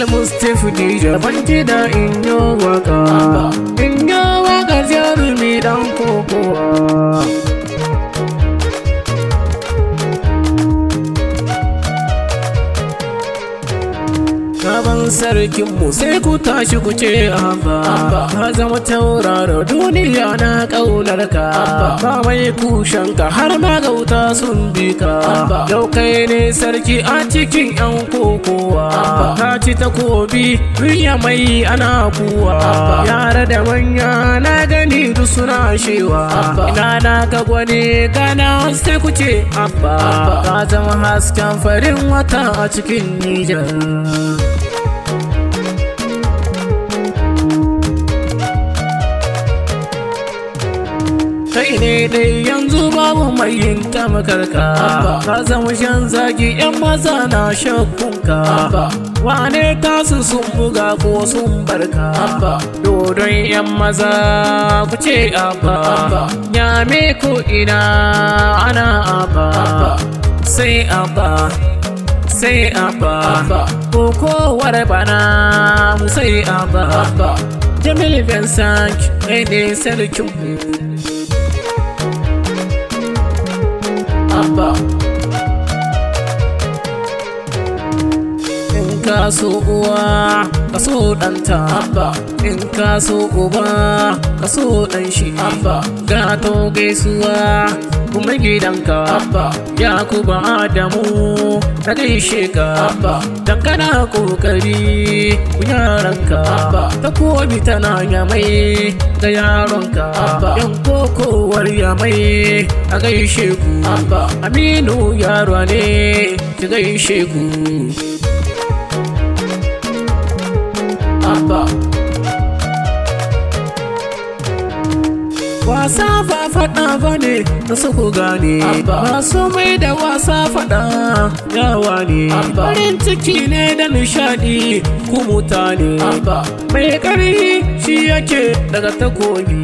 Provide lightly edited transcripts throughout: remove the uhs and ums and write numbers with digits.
Mustafa Dija ban ji da in yo waka. In yo waka jarumi dan kokowa. Sabon sarkinmu sai ku tashi ku ce Abba. Ka zama tauraro duniya na ƙaunarka. Ba mai kushenka har magauta sun bi ka. Yau kai ne sarki a cikin 'yan kokowa. Ka ci takobi duniya mai ana kuwa. Yara da manya na gani duk suna shewa. Ina na ka gwani gana sai ku ce Abba. Ka zama hasken farin wata a cikin Nijar. Kai ne dai yanzu babu mai yin tamakarka. Ka zama shan zagi 'yan maza na shakkunka. Wane tasu sun buga ko sun barka. Dodon 'yan maza ku ce Abba. Nyame ko ina ana Abba. Sai Abba, sai Abba. Kokowar bana mu sai Abba. Jamil Vincent kai ne sarkinmu. Abba. In ka so uwa ka so ɗanta. Abba. In ka so uba ka so ɗan shi. Abba. Gato gaisuwa kuma gidanka. Abba. Yakuba Adamu na gaishe ka. Abba. Dan kana kokari ku yaranka. Abba. Ta kobi tana yamai da yaronka. Abba. Yan kokowar yamai a gaishe ku. Abba. Aminu yaro ne ki gaishe ku. Abba. Wasa ba faɗa ba ne da suku gane. Ba su mai da wasa faɗa yawa ne. Farin ciki ne da nishadi ku mutane. Mai ƙarfi shi yake daga takobi.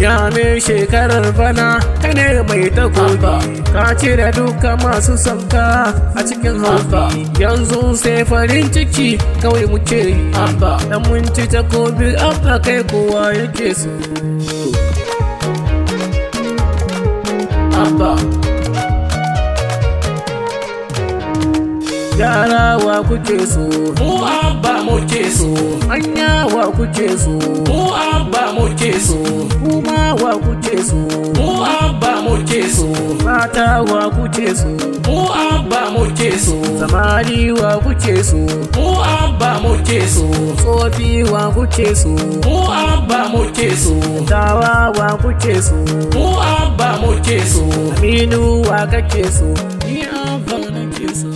Ya ne shekarar bana kai ne mai takobi. Ka cire duka masu sanka a cikin haufi. Yanzu sai farin ciki kawai muke yi. Dan mun ci takobi Abba kai kowa yake so. Abba. Yara wa kuke so? Mu Abba muke so. Anya wa kuke so? Mu Abba muke so. Kuma wa kuke so? Mu Abba muke so. Mata wa kuke so? Mu Abba muke so. Samari wa kuke so? Mu Abba muke so. Tsofi wa kuke so? Mu Abba muke so. Dawa wa kuke so? Mu Abba muke so. Aminu wa kake so? Ni Abba nake so.